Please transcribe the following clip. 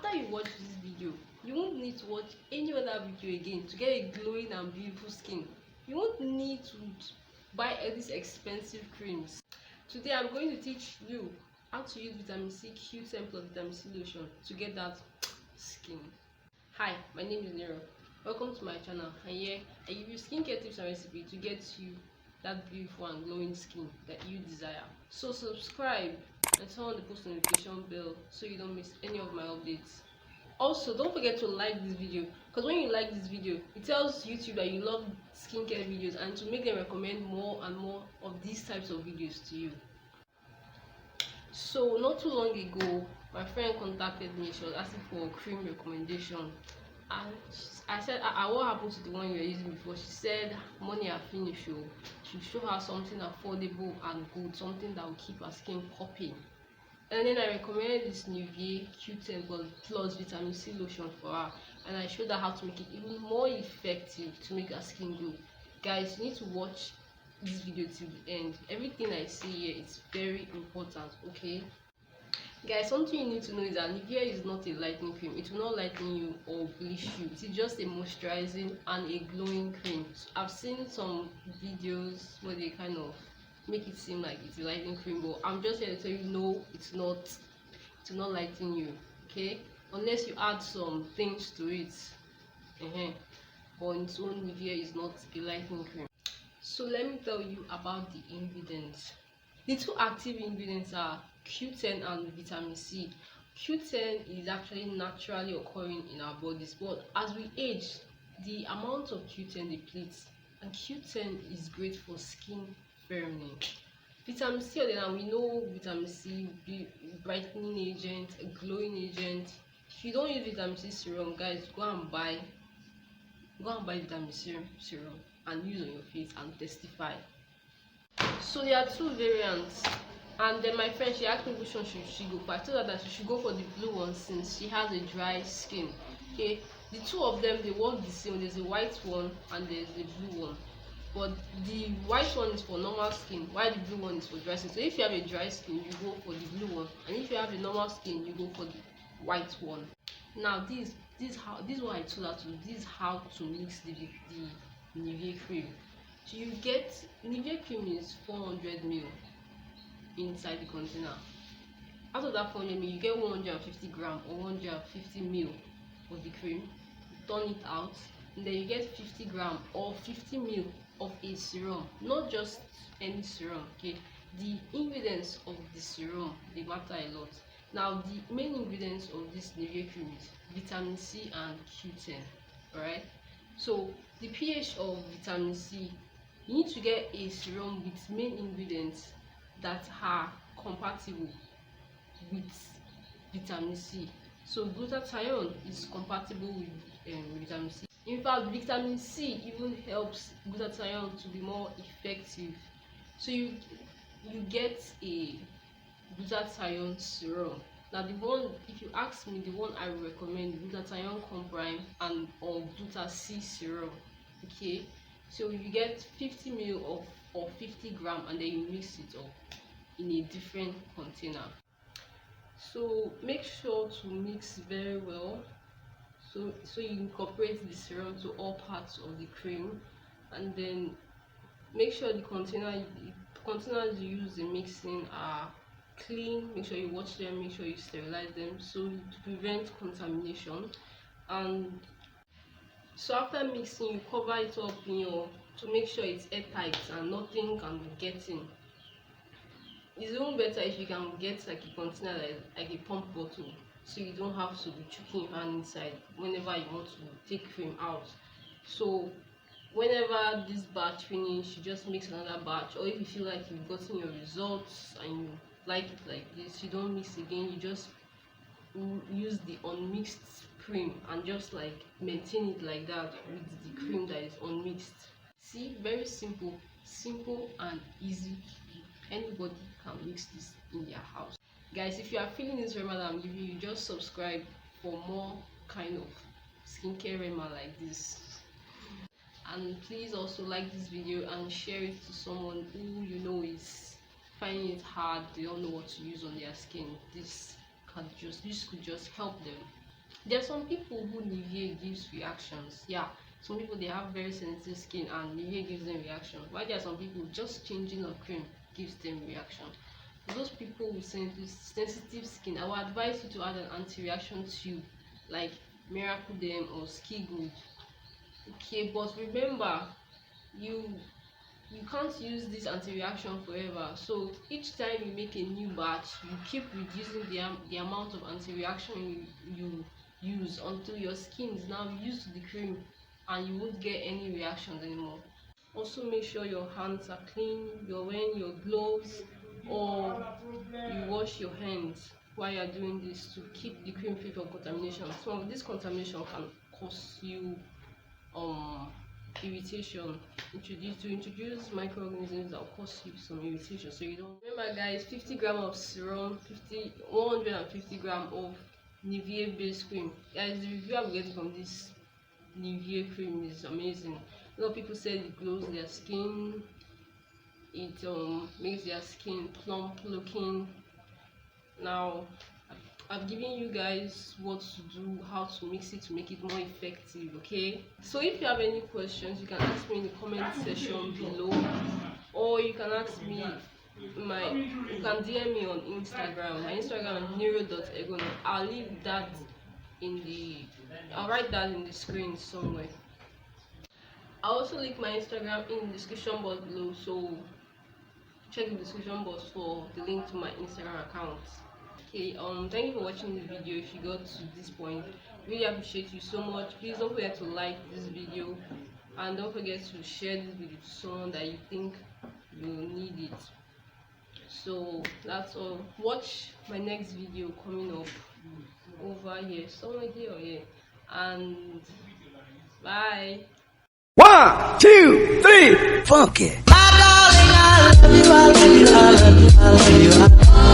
after you watch this video, you won't need to watch any other video again to get a glowing and beautiful skin. You won't need to buy all these expensive creams. Today I'm going to teach you how to use vitamin C Q10 plus vitamin C lotion to get that skin. Hi, my name is Nero. Welcome to my channel, and here I give you skincare tips and recipe to get you that beautiful and glowing skin that you desire. So subscribe and turn on the post notification bell so you don't miss any of my updates. Also, don't forget to like this video, because when you like this video, it tells YouTube that you love skincare videos and to make them recommend more and more of these types of videos to you. So not too long ago, my friend contacted me. She was asking for a cream recommendation, and I said, what happened to the one you were using before? She said money are finished. So she show her something affordable and good, something that will keep her skin popping. And then I recommended this Nivea Q10 plus vitamin C lotion for her, and I showed her how to make it even more effective to make her skin glow. Guys, you need to watch this video till the end. Everything I say here is very important, okay? Guys, something you need to know is that Nivea is not a lightening cream. It will not lighten you or bleach you. It is just a moisturizing and a glowing cream. So I've seen some videos where they kind of make it seem like it's a lightening cream, but I'm just here to tell you, no, it's not. It will not lighten you, okay? Unless you add some things to it. But on its own, Nivea is not a lightening cream. So let me tell you about the ingredients. The two active ingredients are Q10 and vitamin C. Q10 is actually naturally occurring in our bodies, but as we age, the amount of Q10 depletes, and Q10 is great for skin firming. Vitamin C, other than we know vitamin C, brightening agent, a glowing agent. If you don't use vitamin C serum, guys, go and buy vitamin C serum and use on your face and testify. So there are two variants, and then my friend, she asked me which one should she go for. I told her that she should go for the blue one since she has a dry skin. Okay, the two of them, they work the same. There's a white one and there's the blue one, but the white one is for normal skin while the blue one is for dry skin. So if you have a dry skin, you go for the blue one, and if you have a normal skin, you go for the white one. Now this is what I told her to do. This is how to mix the Nivea cream. So you get, Nivea cream is 400 ml inside the container. Out of that 400 ml, you get 150 gram or 150 ml of the cream. Turn it out, and then you get 50 gram or 50 ml of a serum. Not just any serum, okay? The ingredients of the serum, they matter a lot. Now the main ingredients of this Nivea cream is vitamin C and Q10. Alright, so the pH of vitamin C, you need to get a serum with main ingredients that are compatible with vitamin C. So glutathione is compatible with vitamin C. In fact, vitamin C even helps glutathione to be more effective. So you get a glutathione serum. Now the one, if you ask me, the one I would recommend, glutathione comprime and or Gluta C serum. Okay, so you get 50 ml or 50 gram, and then you mix it up in a different container. So make sure to mix very well, so you incorporate the serum to all parts of the cream, and then make sure the containers you use in mixing are clean. Make sure you wash them, make sure you sterilize them so to prevent contamination. And so after mixing, you cover it up to make sure it's airtight and nothing can get in. It's even better if you can get like a container like a pump bottle, so you don't have to be choking your hand inside whenever you want to take cream out. So whenever this batch finish, you just mix another batch, or if you feel like you've gotten your results and you like it like this, you don't mix again. You just use the unmixed cream and just like maintain it like that with the cream that is unmixed. See, very simple and easy. Anybody can mix this in their house. Guys, if you are feeling this remedy I'm giving you, just subscribe for more kind of skincare remedy like this. And please also like this video and share it to someone who you know is finding it hard, they don't know what to use on their skin. This could just help them. There are some people who Nivea gives reactions. Yeah, some people they have very sensitive skin and Nivea gives them reaction. While there are some people just changing of cream gives them reaction. For those people with sensitive skin, I would advise you to add an anti-reaction tube like Miracle Dem or Ski Good. Okay, but remember, you you can't use this anti-reaction forever, so each time you make a new batch you keep reducing the amount of anti-reaction you use until your skin is now used to the cream and you won't get any reactions anymore. Also make sure your hands are clean, you're wearing your gloves, or you wash your hands while you're doing this to keep the cream free from contamination. Some of this contamination can cause you irritation. Introduce microorganisms that will cause you some irritation, so you don't. Remember guys, 50 grams of serum, 150 grams of Nivea base cream. Guys, the review I'm getting from this Nivea cream is amazing. A lot of people say it glows their skin, it makes their skin plump looking. Now I've given you guys what to do, how to mix it to make it more effective. Okay, so if you have any questions you can ask me in the comment section below, or you can ask me you can DM me on Instagram. My Instagram is nero.egon. I'll leave that I'll write that in the screen somewhere. I'll also link my Instagram in the description box below, so check the description box for the link to my Instagram account. Okay, thank you for watching the video. If you got to this point, really appreciate you so much. Please don't forget to like this video and don't forget to share this video to someone that you think will need it. So that's all. Watch my next video coming up over here, somewhere here or here, and bye. 1, 2, 3, funky. My darling, I love you, I love you, I love you, I love you.